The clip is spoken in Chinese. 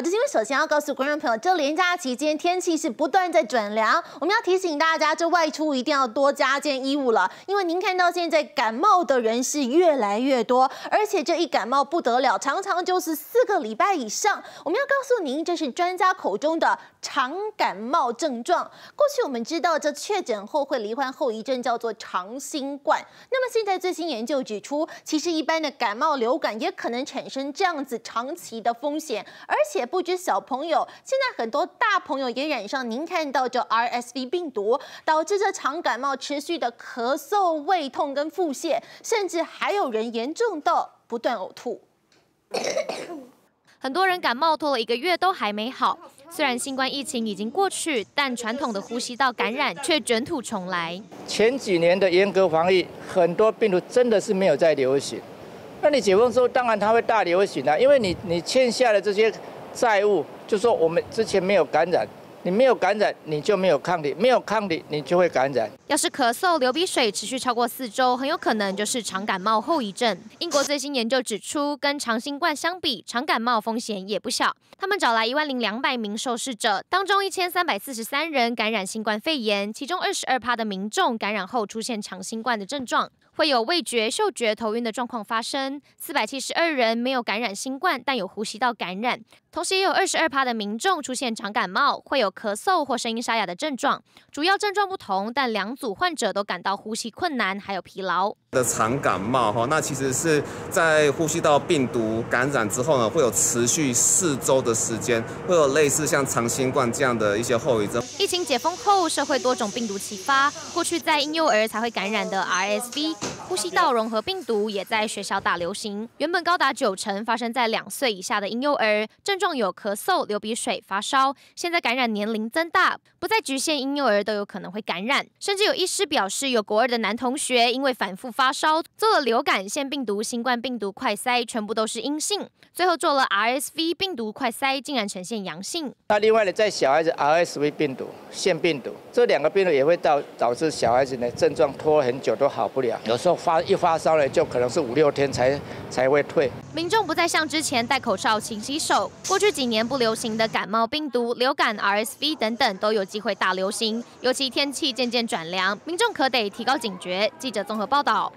好的，因为首先要告诉观众朋友，这连假期间天气是不断在转凉，我们要提醒大家，这外出一定要多加件衣物了，因为您看到现在感冒的人是越来越多，而且这一感冒不得了，常常就是4个礼拜以上。我们要告诉您，这是专家口中的长感冒症状。过去我们知道，这确诊后会罹患后遗症叫做长新冠。那么现在最新研究指出，其实一般的感冒、流感也可能产生这样子长期的风险，而且不止小朋友，现在很多大朋友也染上您看到这 RSV 病毒，导致这长感冒持续的咳嗽、胃痛跟腹泻，甚至还有人严重到不断呕吐。很多人感冒拖了1个月都还没好。虽然新冠疫情已经过去，但传统的呼吸道感染却卷土重来。前几年的严格防疫，很多病毒真的是没有在流行。那你解封之后，当然它会大流行啊，因为你欠下的这些债务，就说我们之前没有感染。你没有感染，你就没有抗体；没有抗体，你就会感染。要是咳嗽、流鼻水持续超过4周，很有可能就是长感冒后遗症。英国最新研究指出，跟长新冠相比，长感冒风险也不小。他们找来10200名受试者，当中1343人感染新冠肺炎，其中22%的民众感染后出现长新冠的症状。会有味觉、嗅觉、头晕的状况发生。472人没有感染新冠，但有呼吸道感染。同时，也有22%的民众出现长感冒，会有咳嗽或声音沙哑的症状。主要症状不同，但2组患者都感到呼吸困难，还有疲劳。的长感冒那其实是在呼吸道病毒感染之后呢，会有持续4周的时间，会有类似像长新冠这样的一些后遗症。疫情解封后，社会多种病毒齐发，过去在婴幼儿才会感染的 RSV。呼吸道融合病毒也在学校大流行，原本高达90%发生在2岁以下的婴幼儿，症状有咳嗽、流鼻水、发烧。现在感染年龄增大，不再局限婴幼儿都有可能会感染，甚至有医师表示，有国2的男同学因为反复发烧，做了流感、腺病毒、新冠病毒快筛，全部都是阴性，最后做了 RSV 病毒快筛，竟然呈现阳性。那另外呢，在小孩子 RSV 病毒、腺病毒这2个病毒也会导致小孩子呢症状拖很久都好不了，有时候一发烧呢，就可能是5、6天才会退。民众不再像之前戴口罩、勤洗手，过去几年不流行的感冒病毒、流感、RSV 等等都有机会大流行。尤其天气渐渐转凉，民众可得提高警觉。记者综合报道。